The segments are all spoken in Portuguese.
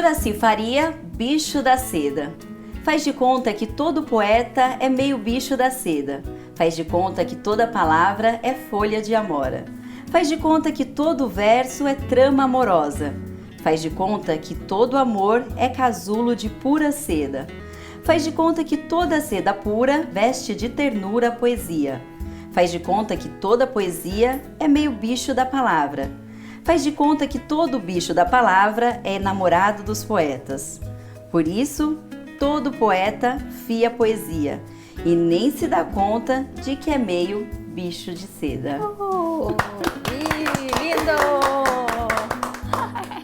Juracy Faria, bicho da seda. Faz de conta que todo poeta é meio bicho da seda. Faz de conta que toda palavra é folha de amora. Faz de conta que todo verso é trama amorosa. Faz de conta que todo amor é casulo de pura seda. Faz de conta que toda seda pura veste de ternura a poesia. Faz de conta que toda poesia é meio bicho da palavra. Faz de conta que todo bicho da palavra é namorado dos poetas. Por isso, todo poeta fia poesia e nem se dá conta de que é meio bicho de seda. Lindo!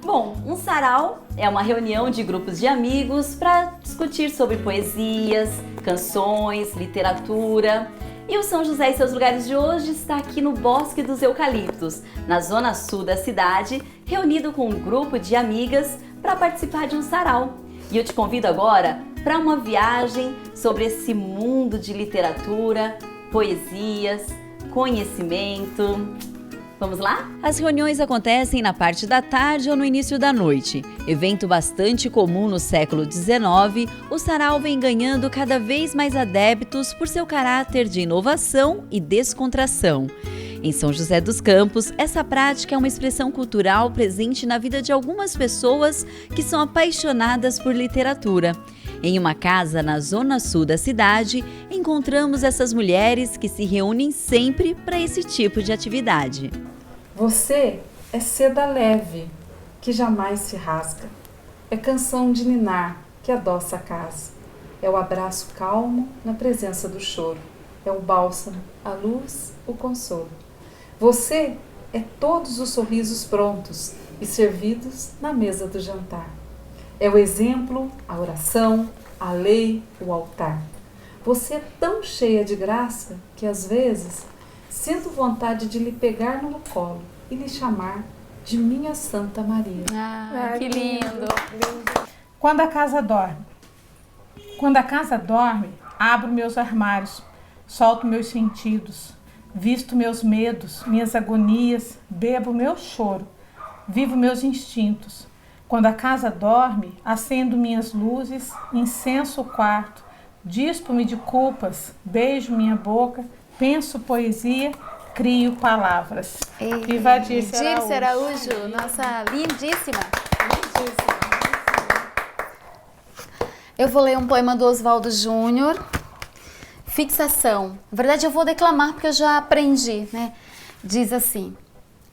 Bom, um sarau é uma reunião de grupos de amigos para discutir sobre poesias, canções, literatura. E o São José e seus lugares de hoje está aqui no Bosque dos Eucaliptos, na zona sul da cidade, reunido com um grupo de amigas para participar de um sarau. E eu te convido agora para uma viagem sobre esse mundo de literatura, poesias, conhecimento. Vamos lá? As reuniões acontecem na parte da tarde ou no início da noite. Evento bastante comum no século XIX, o sarau vem ganhando cada vez mais adeptos por seu caráter de inovação e descontração. Em São José dos Campos, essa prática é uma expressão cultural presente na vida de algumas pessoas que são apaixonadas por literatura. Em uma casa na zona sul da cidade, encontramos essas mulheres que se reúnem sempre para esse tipo de atividade. Você é seda leve, que jamais se rasga. É canção de ninar, que adoça a casa. É o abraço calmo na presença do choro. É o bálsamo, a luz, o consolo. Você é todos os sorrisos prontos e servidos na mesa do jantar. É o exemplo, a oração, a lei, o altar. Você é tão cheia de graça que às vezes sinto vontade de lhe pegar no colo e lhe chamar de minha Santa Maria. Que lindo! Quando a casa dorme. Quando a casa dorme, abro meus armários, solto meus sentidos, visto meus medos, minhas agonias, bebo meu choro, vivo meus instintos. Quando a casa dorme, acendo minhas luzes, incenso o quarto, dispo-me de culpas, beijo minha boca, penso poesia, crio palavras. Viva Dirce Araújo, nossa lindíssima. Eu vou ler um poema do Oswaldo Júnior, Fixação. Na verdade eu vou declamar porque eu já aprendi, né? Diz assim: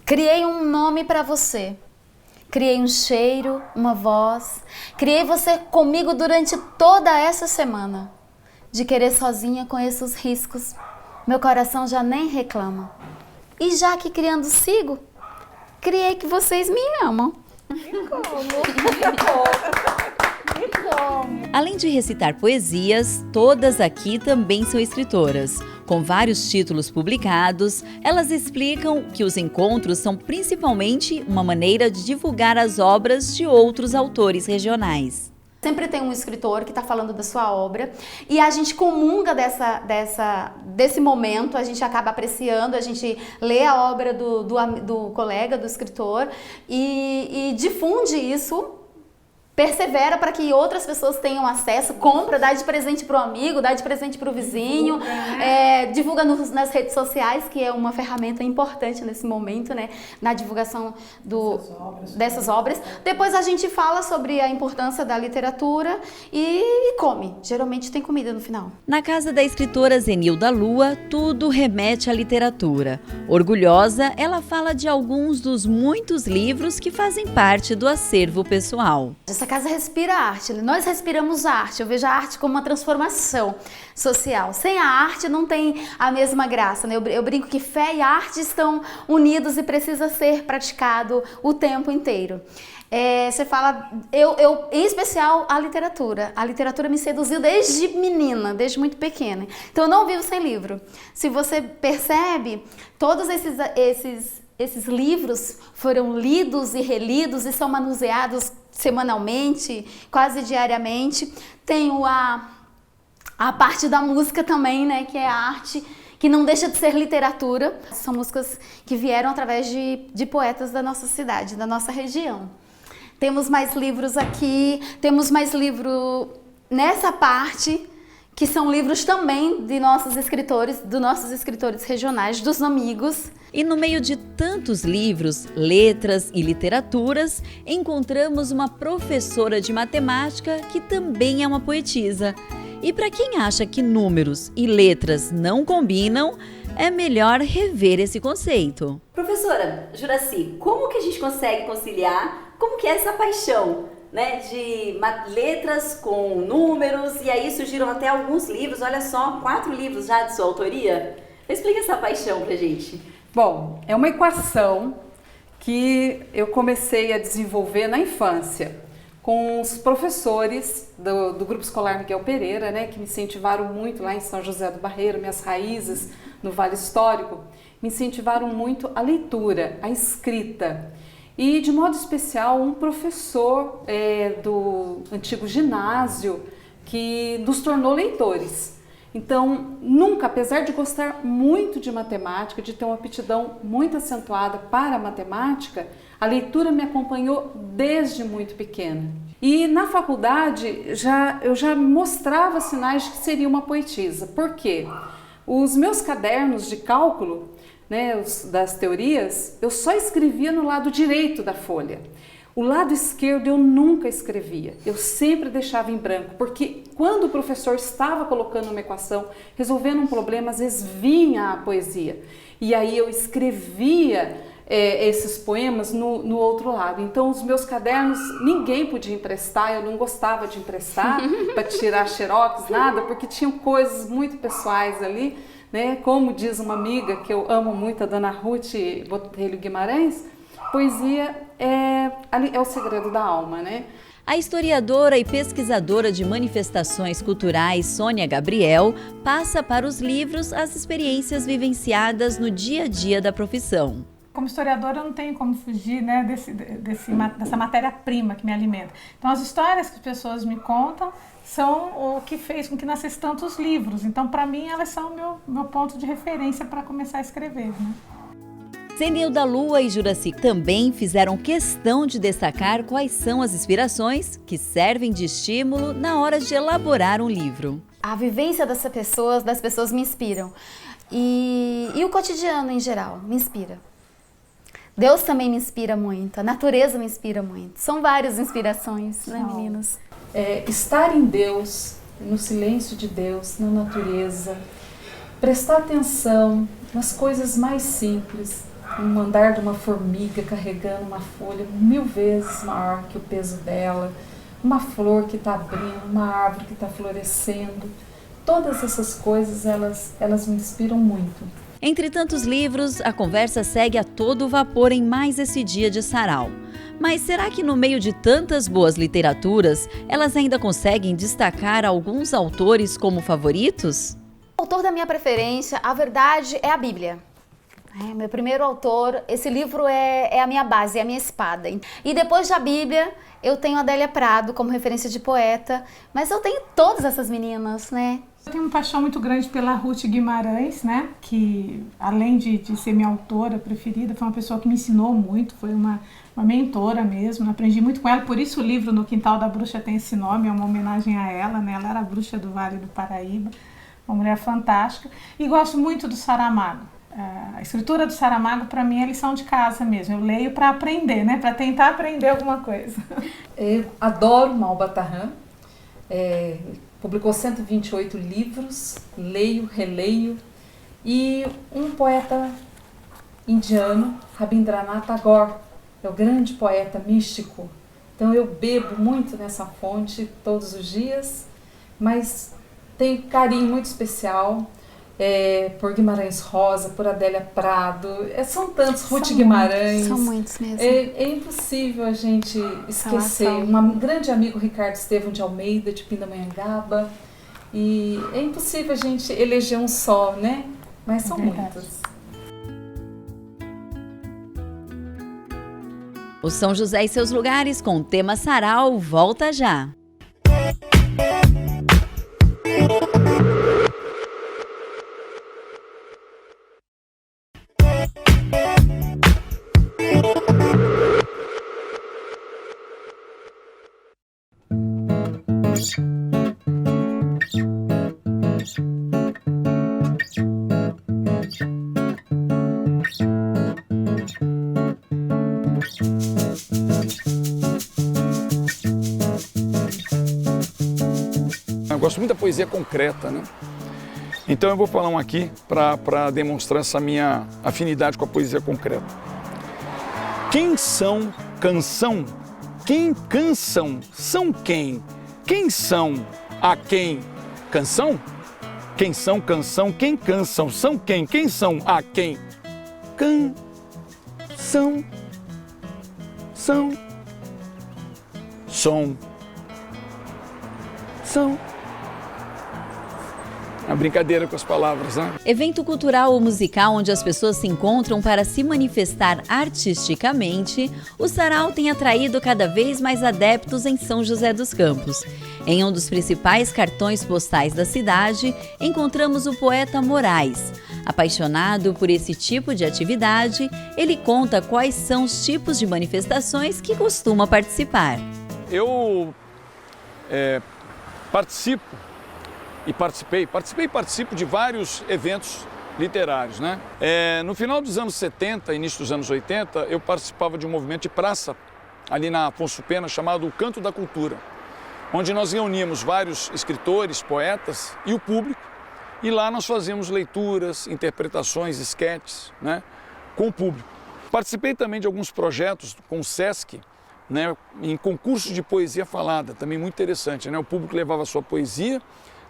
criei um nome para você. Criei um cheiro, uma voz. Criei você comigo durante toda essa semana. De querer sozinha conheço os riscos. Meu coração já nem reclama. E já que criando sigo, criei que vocês me amam. Além de recitar poesias, todas aqui também são escritoras. Com vários títulos publicados, elas explicam que os encontros são principalmente uma maneira de divulgar as obras de outros autores regionais. Sempre tem um escritor que está falando da sua obra e a gente comunga desse momento, a gente acaba apreciando, a gente lê a obra do colega, do escritor e difunde isso, persevera para que outras pessoas tenham acesso, compra, dá de presente para o amigo, dá de presente para o vizinho, divulga nas redes sociais, que é uma ferramenta importante nesse momento, né, na divulgação dessas obras. Depois a gente fala sobre a importância da literatura e come. Geralmente tem comida no final. Na casa da escritora Zenilda Lua, tudo remete à literatura. Orgulhosa, ela fala de alguns dos muitos livros que fazem parte do acervo pessoal. Essa casa respira arte, nós respiramos arte, eu vejo a arte como uma transformação social. Sem a arte não tem a mesma graça, né? Eu brinco que fé e arte estão unidos e precisa ser praticado o tempo inteiro. Você fala, em especial a literatura me seduziu desde menina, desde muito pequena, então eu não vivo sem livro. Se você percebe, todos esses livros foram lidos e relidos e são manuseados semanalmente, quase diariamente. Tem a parte da música também, né, que é a arte que não deixa de ser literatura. São músicas que vieram através de poetas da nossa cidade, da nossa região. Temos mais livros aqui, temos mais livro nessa parte, que são livros também de nossos escritores regionais, dos amigos. E no meio de tantos livros, letras e literaturas, encontramos uma professora de matemática que também é uma poetisa. E para quem acha que números e letras não combinam, é melhor rever esse conceito. Professora Juracy, como que a gente consegue conciliar, como que é essa paixão, né, de letras com números, e aí surgiram até alguns livros, olha só, 4 livros já de sua autoria? Explica essa paixão pra gente. Bom, é uma equação que eu comecei a desenvolver na infância com os professores do Grupo Escolar Miguel Pereira, né, que me incentivaram muito lá em São José do Barreiro, minhas raízes no Vale Histórico, me incentivaram muito a leitura, a escrita. E, de modo especial, um professor do antigo ginásio que nos tornou leitores. Então, nunca, apesar de gostar muito de matemática, de ter uma aptidão muito acentuada para a matemática, a leitura me acompanhou desde muito pequena. E na faculdade eu já mostrava sinais de que seria uma poetisa. Por quê? Os meus cadernos de cálculo, né, das teorias, eu só escrevia no lado direito da folha. O lado esquerdo eu nunca escrevia, eu sempre deixava em branco, porque quando o professor estava colocando uma equação, resolvendo um problema, às vezes vinha a poesia. E aí eu escrevia esses poemas no outro lado. Então os meus cadernos ninguém podia emprestar, eu não gostava de emprestar para tirar xerox, nada, porque tinham coisas muito pessoais ali, né? Como diz uma amiga que eu amo muito, a dona Ruth Botelho Guimarães, poesia é o segredo da alma, né? A historiadora e pesquisadora de manifestações culturais Sônia Gabriel passa para os livros as experiências vivenciadas no dia a dia da profissão. Como historiadora, eu não tenho como fugir, né, dessa matéria-prima que me alimenta. Então, as histórias que as pessoas me contam são o que fez com que nascessem tantos livros. Então, para mim, elas são o meu ponto de referência para começar a escrever, né? Zenilda Lua e Juracy também fizeram questão de destacar quais são as inspirações que servem de estímulo na hora de elaborar um livro. A vivência das pessoas me inspiram. E o cotidiano em geral me inspira. Deus também me inspira muito, a natureza me inspira muito. São várias inspirações, né, meninos? Estar em Deus, no silêncio de Deus, na natureza, prestar atenção nas coisas mais simples, um andar de uma formiga carregando uma folha 1000 vezes maior que o peso dela, uma flor que está abrindo, uma árvore que está florescendo. Todas essas coisas, elas me inspiram muito. Entre tantos livros, a conversa segue a todo vapor em mais esse dia de sarau. Mas será que no meio de tantas boas literaturas, elas ainda conseguem destacar alguns autores como favoritos? O autor da minha preferência, a verdade, é a Bíblia. Meu primeiro autor, esse livro é a minha base, é a minha espada. E depois da Bíblia, eu tenho a Adélia Prado como referência de poeta, mas eu tenho todas essas meninas, né? Eu tenho uma paixão muito grande pela Ruth Guimarães, né? Que além de ser minha autora preferida, foi uma pessoa que me ensinou muito, foi uma mentora mesmo, aprendi muito com ela, por isso o livro No Quintal da Bruxa tem esse nome, é uma homenagem a ela, né? Ela era a bruxa do Vale do Paraíba, uma mulher fantástica. E gosto muito do Saramago. A escritura do Saramago, para mim, é lição de casa mesmo. Eu leio para aprender, né? Para tentar aprender alguma coisa. Eu adoro Malbataan. Publicou 128 livros, leio, releio. E um poeta indiano, Rabindranath Tagore, é o grande poeta místico. Então eu bebo muito nessa fonte todos os dias, mas tenho carinho muito especial por Guimarães Rosa, por Adélia Prado, são tantos, Ruth Guimarães. São muitos mesmo. É impossível a gente esquecer. Um grande amigo, Ricardo Estevão de Almeida, de Pindamonhangaba, e é impossível a gente eleger um só, né? Mas são muitos. O São José e seus lugares com o tema Sarau volta já. gosto muito da poesia concreta, né? Então eu vou falar um aqui para demonstrar essa minha afinidade com a poesia concreta. Quem são canção? Quem canção? São quem? Quem são a quem? Canção? Quem são canção? Quem canção? São quem? Quem são a quem? Canção. São. Som. São. A brincadeira com as palavras, né? Evento cultural ou musical onde as pessoas se encontram para se manifestar artisticamente, o Sarau tem atraído cada vez mais adeptos em São José dos Campos. Em um dos principais cartões postais da cidade, encontramos o poeta Moraes. Apaixonado por esse tipo de atividade, ele conta quais são os tipos de manifestações que costuma participar. Eu participo e participo de vários eventos literários, né? No final dos anos 70, início dos anos 80, eu participava de um movimento de praça ali na Afonso Pena chamado O Canto da Cultura, onde nós reuníamos vários escritores, poetas e o público, e lá nós fazíamos leituras, interpretações, esquetes, né, com o público. Participei também de alguns projetos com o Sesc, né, em concursos de poesia falada, também muito interessante, né? O público levava a sua poesia,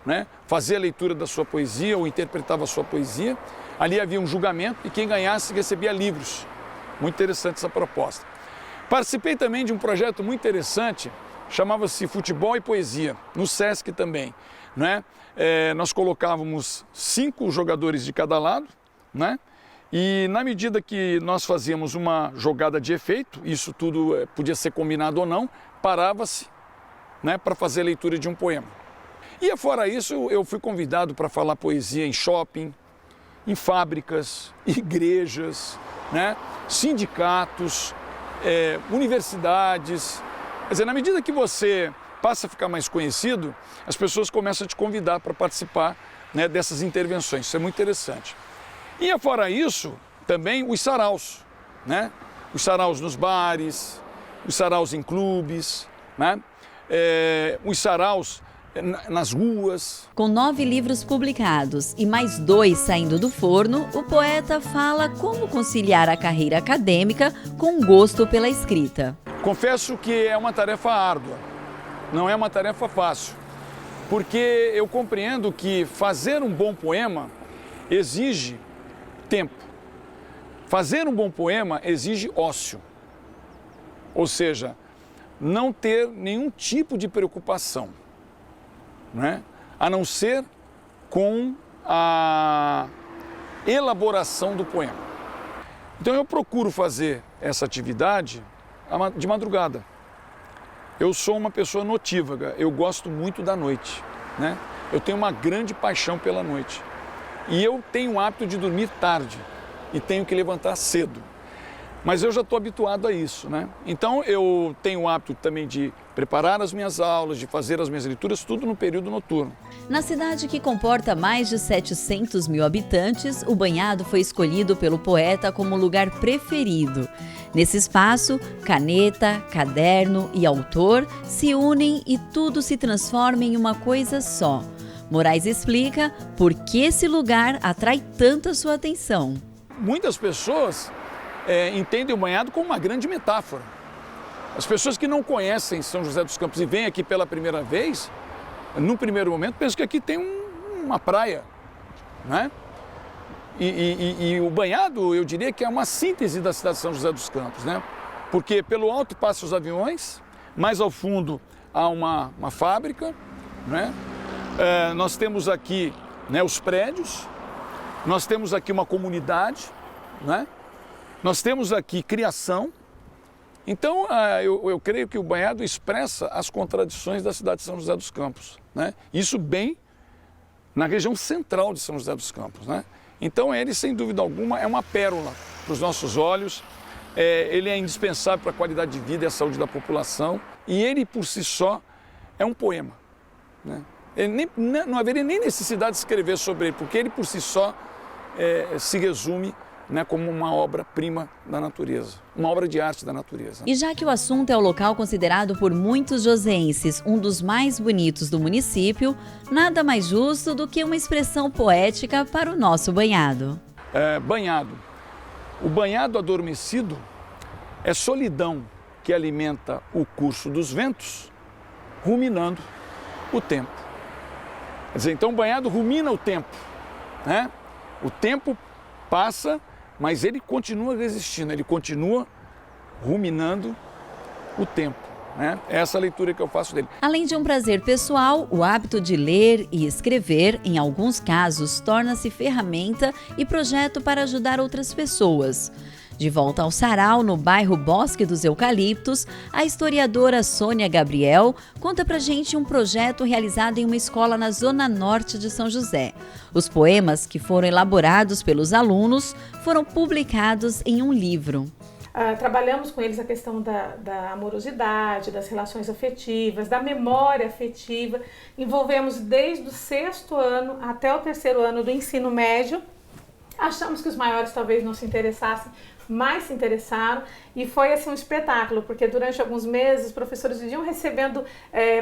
né, fazia a leitura da sua poesia ou interpretava a sua poesia. Ali havia um julgamento e quem ganhasse recebia livros. Muito interessante essa proposta. Participei também de um projeto muito interessante, chamava-se Futebol e Poesia, no Sesc também, né? Nós colocávamos 5 jogadores de cada lado, né? E na medida que nós fazíamos uma jogada de efeito, isso tudo podia ser combinado ou não, parava-se, né, para fazer a leitura de um poema. E fora isso, eu fui convidado para falar poesia em shopping, em fábricas, igrejas, né, sindicatos, universidades. Quer dizer, na medida que você passa a ficar mais conhecido, as pessoas começam a te convidar para participar, né, dessas intervenções. Isso é muito interessante. E fora isso, também os saraus, né? Os saraus nos bares, os saraus em clubes, né? Os saraus nas ruas. Com 9 livros publicados e mais 2 saindo do forno, o poeta fala como conciliar a carreira acadêmica com gosto pela escrita. Confesso que é uma tarefa árdua, não é uma tarefa fácil, porque eu compreendo que fazer um bom poema exige tempo. Fazer um bom poema exige ócio, ou seja, não ter nenhum tipo de preocupação, né? A não ser com a elaboração do poema. Então eu procuro fazer essa atividade de madrugada. Eu sou uma pessoa notívaga, eu gosto muito da noite, né? Eu tenho uma grande paixão pela noite. E eu tenho o hábito de dormir tarde e tenho que levantar cedo. Mas eu já estou habituado a isso, né? Então eu tenho o hábito também de preparar as minhas aulas, de fazer as minhas leituras, tudo no período noturno. Na cidade que comporta mais de 700 mil habitantes, o Banhado foi escolhido pelo poeta como lugar preferido. Nesse espaço, caneta, caderno e autor se unem e tudo se transforma em uma coisa só. Moraes explica por que esse lugar atrai tanto a sua atenção. Muitas pessoas entendem o Banhado como uma grande metáfora. As pessoas que não conhecem São José dos Campos e vêm aqui pela primeira vez, no primeiro momento, pensam que aqui tem uma praia, né? E o Banhado, eu diria que é uma síntese da cidade de São José dos Campos, né? Porque pelo alto passam os aviões, mais ao fundo há uma fábrica, né? Nós temos aqui, né, os prédios, nós temos aqui uma comunidade, né? Nós temos aqui criação. Então, eu creio que o Banhado expressa as contradições da cidade de São José dos Campos, né? Isso bem na região central de São José dos Campos, né? Então, ele, sem dúvida alguma, é uma pérola para os nossos olhos. Ele é indispensável para a qualidade de vida e a saúde da população. E ele, por si só, é um poema, né? Não haveria nem necessidade de escrever sobre ele, porque ele, por si só, se resume né, como uma obra-prima da natureza, uma obra de arte da natureza. E já que o assunto é o local considerado por muitos joseenses um dos mais bonitos do município, nada mais justo do que uma expressão poética para o nosso banhado. Banhado. O banhado adormecido é solidão que alimenta o curso dos ventos, ruminando o tempo. Quer dizer, então o banhado rumina o tempo, né? O tempo passa, mas ele continua resistindo, ele continua ruminando o tempo, né? Essa é a leitura que eu faço dele. Além de um prazer pessoal, o hábito de ler e escrever, em alguns casos, torna-se ferramenta e projeto para ajudar outras pessoas. De volta ao sarau, no bairro Bosque dos Eucaliptos, a historiadora Sônia Gabriel conta pra gente um projeto realizado em uma escola na zona norte de São José. Os poemas que foram elaborados pelos alunos foram publicados em um livro. Trabalhamos com eles a questão da amorosidade, das relações afetivas, da memória afetiva. Envolvemos desde o 6º ano até o 3º ano do ensino médio. Achamos que os maiores talvez não se interessassem, mas se interessaram, e foi assim um espetáculo, porque durante alguns meses os professores iam recebendo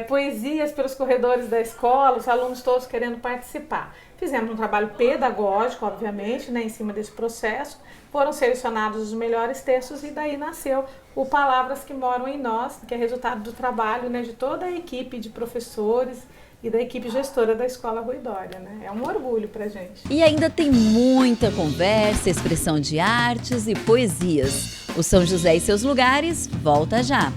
poesias pelos corredores da escola, os alunos todos querendo participar. Fizemos um trabalho pedagógico, obviamente, né, em cima desse processo, foram selecionados os melhores textos e daí nasceu o Palavras que Moram em Nós, que é resultado do trabalho, né, de toda a equipe de professores e da equipe gestora da Escola Rui Dória, né? É um orgulho pra gente. E ainda tem muita conversa, expressão de artes e poesias. O São José e seus lugares volta já.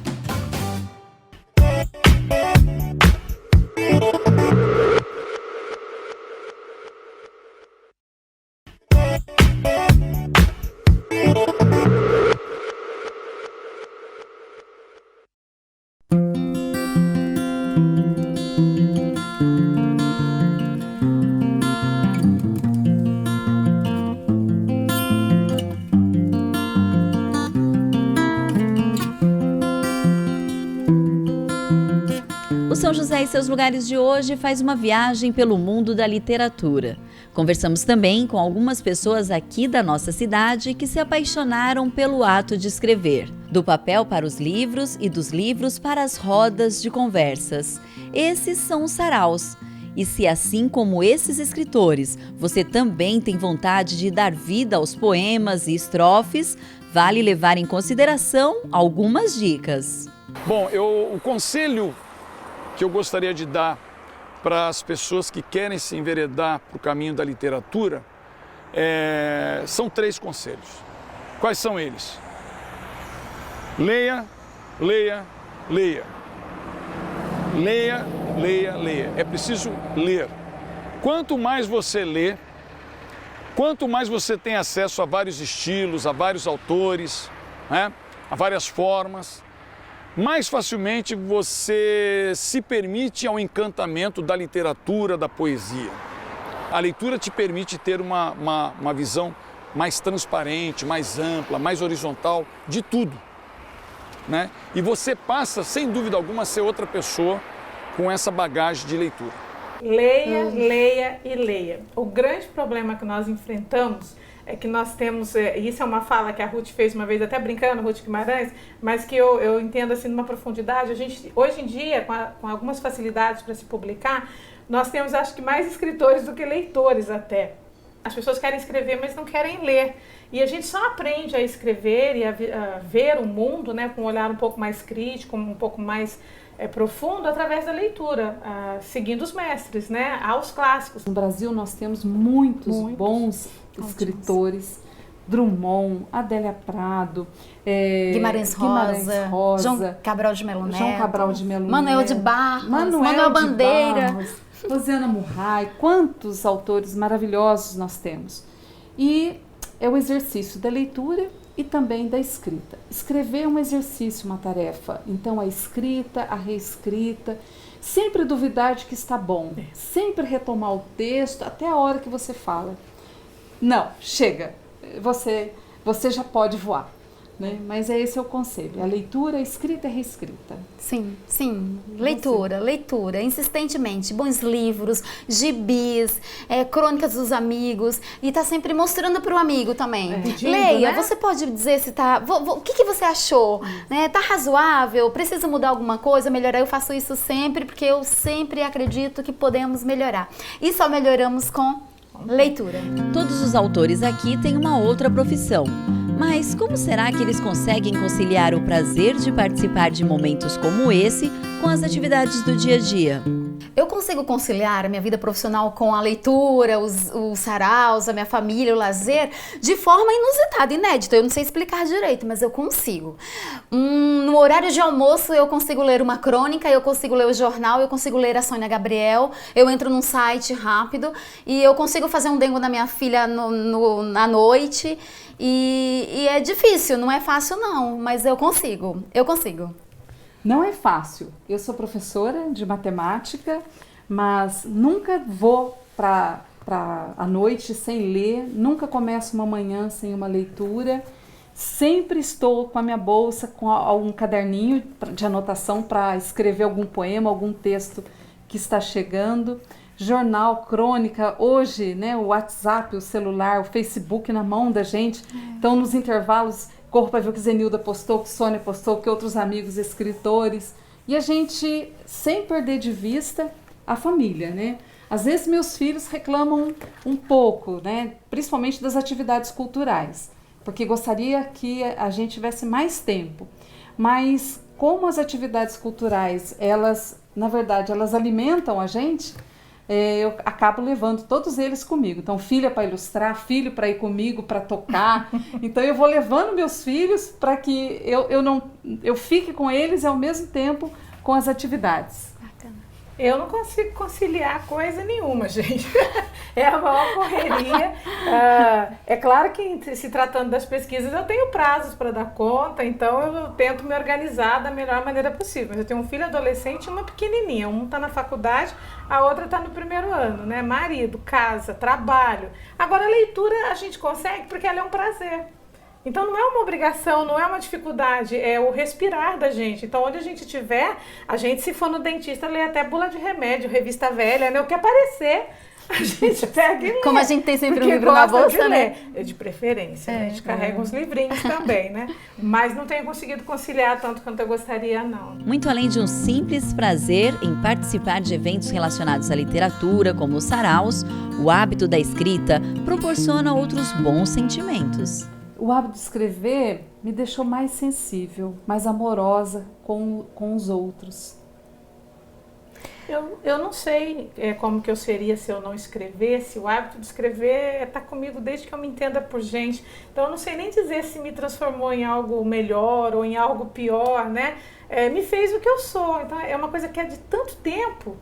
O São José e seus lugares de hoje faz uma viagem pelo mundo da literatura. Conversamos também com algumas pessoas aqui da nossa cidade que se apaixonaram pelo ato de escrever. Do papel para os livros e dos livros para as rodas de conversas. Esses são os saraus. E se assim como esses escritores, você também tem vontade de dar vida aos poemas e estrofes, vale levar em consideração algumas dicas. Bom, o conselho que eu gostaria de dar para as pessoas que querem se enveredar para o caminho da literatura são 3 conselhos. Quais são eles? Leia, leia, leia. Leia, leia, leia. É preciso ler. Quanto mais você lê, quanto mais você tem acesso a vários estilos, a vários autores, né? A várias formas, mais facilmente você se permite ao encantamento da literatura, da poesia. A leitura te permite ter uma visão mais transparente, mais ampla, mais horizontal de tudo, né? E você passa, sem dúvida alguma, a ser outra pessoa com essa bagagem de leitura. Leia, leia e leia. O grande problema que nós enfrentamos é que nós temos, isso é uma fala que a Ruth fez uma vez, até brincando, Ruth Guimarães, mas que eu entendo assim numa profundidade. A gente, hoje em dia, com algumas facilidades para se publicar, nós temos, acho que, mais escritores do que leitores até. As pessoas querem escrever, mas não querem ler. E a gente só aprende a escrever e a ver o mundo, né, com um olhar um pouco mais crítico, um pouco mais profundo, através da leitura, seguindo os mestres, né, aos clássicos. No Brasil nós temos muitos bons escritores, Drummond, Adélia Prado, Guimarães Rosa, João Cabral de Melo Neto, Manuel de Barros, Manuel Bandeira, Rosiana Murray, quantos autores maravilhosos nós temos. E é o exercício da leitura e também da escrita. Escrever é um exercício, uma tarefa. Então, a escrita, a reescrita, sempre duvidar de que está bom, sempre retomar o texto até a hora que você fala. Não, chega, você já pode voar. né? Mas esse é o conselho, a leitura, a escrita e reescrita. Sim, sim. Leitura, insistentemente. Bons livros, gibis, crônicas dos amigos. E tá sempre mostrando para o amigo também. Pedindo, Leia, né? você pode dizer se tá... o que você achou? Né? Tá razoável? Precisa mudar alguma coisa? Melhorar? Eu faço isso sempre, porque eu sempre acredito que podemos melhorar. E só melhoramos com leitura. Todos os autores aqui têm uma outra profissão. Mas como será que eles conseguem conciliar o prazer de participar de momentos como esse com as atividades do dia a dia? Eu consigo conciliar a minha vida profissional com a leitura, os saraus, a minha família, o lazer, de forma inusitada, inédita. Eu não sei explicar direito, mas eu consigo. No horário de almoço, eu consigo ler uma crônica, eu consigo ler o jornal, eu consigo ler a Sônia Gabriel, eu entro num site rápido e eu consigo fazer um dengo na minha filha à noite. E é difícil, não é fácil não, mas eu consigo. Não é fácil. Eu sou professora de matemática, mas nunca vou para a noite sem ler, nunca começo uma manhã sem uma leitura. Sempre estou com a minha bolsa, com algum caderninho de anotação para escrever algum poema, algum texto que está chegando. Jornal, crônica, hoje, né, o WhatsApp, o celular, o Facebook na mão da gente. Então, nos intervalos, corro para ver o que Zenilda postou, o que Sônia postou, o que outros amigos escritores. E a gente, sem perder de vista, a família, né? Às vezes, meus filhos reclamam um pouco, né, principalmente das atividades culturais, porque gostaria que a gente tivesse mais tempo. Mas, como as atividades culturais, elas, na verdade, elas alimentam a gente, eu acabo levando todos eles comigo. Então, filha para ilustrar, filho para ir comigo, para tocar. Então, eu vou levando meus filhos para que eu fique com eles e, ao mesmo tempo, com as atividades. Eu não consigo conciliar coisa nenhuma, gente. É a maior correria. É claro que, se tratando das pesquisas, eu tenho prazos para dar conta, então eu tento me organizar da melhor maneira possível. Mas eu tenho um filho adolescente e uma pequenininha. Um está na faculdade, a outra está no primeiro ano, né? Marido, casa, trabalho. Agora, a leitura a gente consegue porque ela é um prazer. Então não é uma obrigação, não é uma dificuldade, é o respirar da gente. Então onde a gente estiver, a gente, se for no dentista, lê até bula de remédio, revista velha, né? O que aparecer, a gente pega e lê. Como a gente tem sempre um Porque livro na gosta bolsa, de né? ler. De preferência, né? A gente carrega uns livrinhos também, né? Mas não tenho conseguido conciliar tanto quanto eu gostaria, não. Muito além de um simples prazer em participar de eventos relacionados à literatura, como os saraus, o hábito da escrita proporciona outros bons sentimentos. O hábito de escrever me deixou mais sensível, mais amorosa com os outros. Eu não sei como que eu seria se eu não escrevesse. O hábito de escrever está comigo desde que eu me entenda por gente. Então eu não sei nem dizer se me transformou em algo melhor ou em algo pior, né? Me fez o que eu sou. Então é uma coisa que é de tanto tempo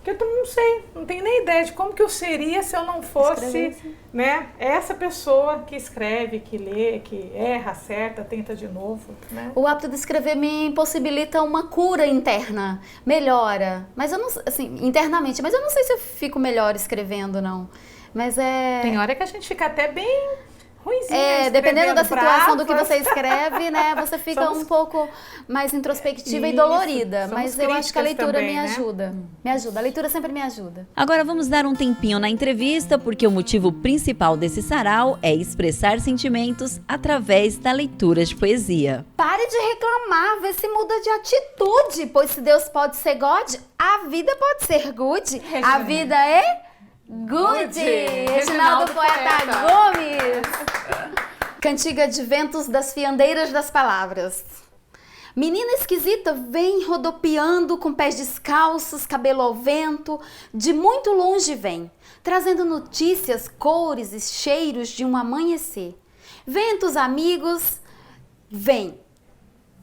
que eu não sei, não tenho nem ideia de como que eu seria se eu não fosse, né, essa pessoa que escreve, que lê, que erra, acerta, tenta de novo, né? O hábito de escrever me impossibilita uma cura interna, melhora, mas eu não, assim, internamente, mas eu não sei se eu fico melhor escrevendo, não. Mas Tem hora que a gente fica até bem ruimzinha, dependendo da situação do que bravas. você escreve, né, você fica um pouco mais introspectiva e dolorida, mas eu acho que a leitura também, me né? ajuda, me ajuda, a leitura sempre me ajuda. Agora vamos dar um tempinho na entrevista, porque o motivo principal desse sarau é expressar sentimentos através da leitura de poesia. Pare de reclamar, vê se muda de atitude, pois se Deus pode ser God, a vida pode ser good, a vida é good. Reginaldo Poeta Gomes. Cantiga de ventos das fiandeiras das palavras. Menina esquisita vem rodopiando com pés descalços, cabelo ao vento, de muito longe vem, trazendo notícias, cores e cheiros de um amanhecer. Ventos amigos, vem,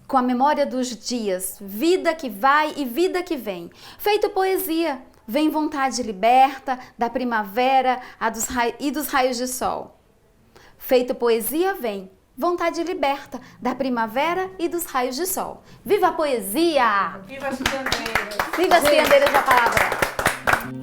com a memória dos dias, vida que vai e vida que vem. Feito poesia, vem vontade liberta da primavera e dos raios de sol. Feito poesia, vem vontade liberta da primavera e dos raios de sol. Viva a poesia! Viva as fiandeiras! Viva as fiandeiras da palavra!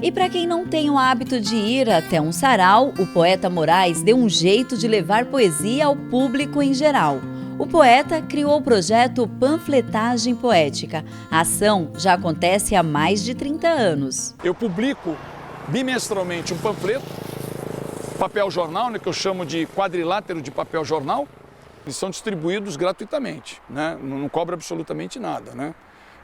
E para quem não tem o hábito de ir até um sarau, o poeta Moraes deu um jeito de levar poesia ao público em geral. O poeta criou o projeto Panfletagem Poética. A ação já acontece há mais de 30 anos. Eu publico bimestralmente um panfleto, papel jornal, né, que eu chamo de quadrilátero de papel jornal. Eles são distribuídos gratuitamente, né? Não cobra absolutamente nada, né?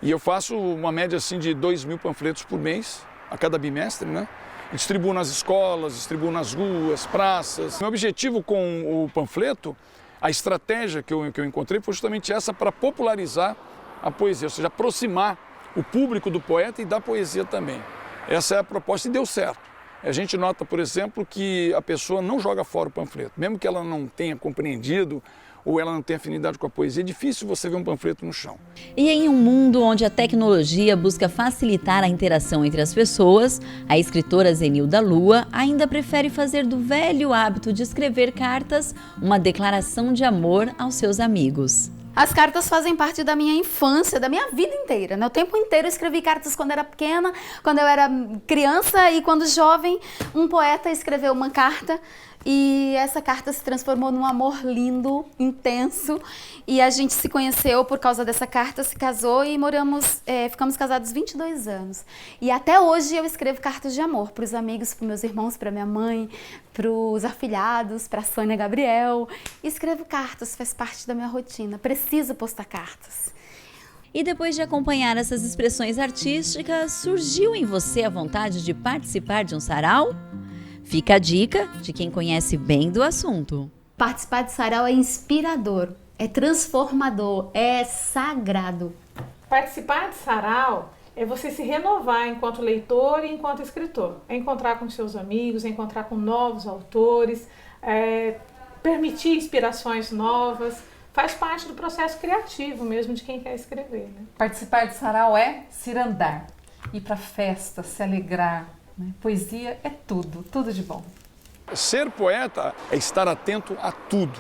E eu faço uma média assim de 2.000 panfletos por mês, a cada bimestre, né? E distribuo nas escolas, distribuo nas ruas, praças. Meu objetivo com o panfleto, a estratégia que eu encontrei foi justamente essa, para popularizar a poesia, ou seja, aproximar o público do poeta e da poesia também. Essa é a proposta e deu certo. A gente nota, por exemplo, que a pessoa não joga fora o panfleto, mesmo que ela não tenha compreendido ou ela não tenha afinidade com a poesia, é difícil você ver um panfleto no chão. E em um mundo onde a tecnologia busca facilitar a interação entre as pessoas, a escritora Zenilda Lua ainda prefere fazer do velho hábito de escrever cartas uma declaração de amor aos seus amigos. As cartas fazem parte da minha infância, da minha vida inteira, né? O tempo inteiro eu escrevi cartas quando era pequena, quando eu era criança e quando jovem, um poeta escreveu uma carta e essa carta se transformou num amor lindo, intenso, e a gente se conheceu por causa dessa carta, se casou e ficamos casados 22 anos. E até hoje eu escrevo cartas de amor para os amigos, para meus irmãos, para minha mãe, para os afilhados, para a Sônia Gabriel. Escrevo cartas, faz parte da minha rotina, preciso postar cartas. E depois de acompanhar essas expressões artísticas, surgiu em você a vontade de participar de um sarau? Fica a dica de quem conhece bem do assunto. Participar de sarau é inspirador, é transformador, é sagrado. Participar de sarau é você se renovar enquanto leitor e enquanto escritor. É encontrar com seus amigos, é encontrar com novos autores, permitir inspirações novas. Faz parte do processo criativo mesmo de quem quer escrever, né? Participar de sarau é cirandar, ir para festa, se alegrar. Poesia é tudo, tudo de bom. Ser poeta é estar atento a tudo,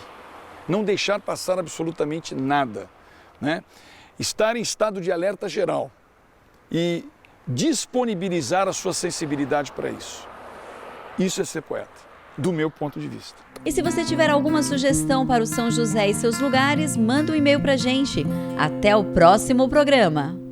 não deixar passar absolutamente nada, né? Estar em estado de alerta geral e disponibilizar a sua sensibilidade para isso. Isso é ser poeta, do meu ponto de vista. E se você tiver alguma sugestão para o São José e seus lugares, manda um e-mail pra gente. Até o próximo programa!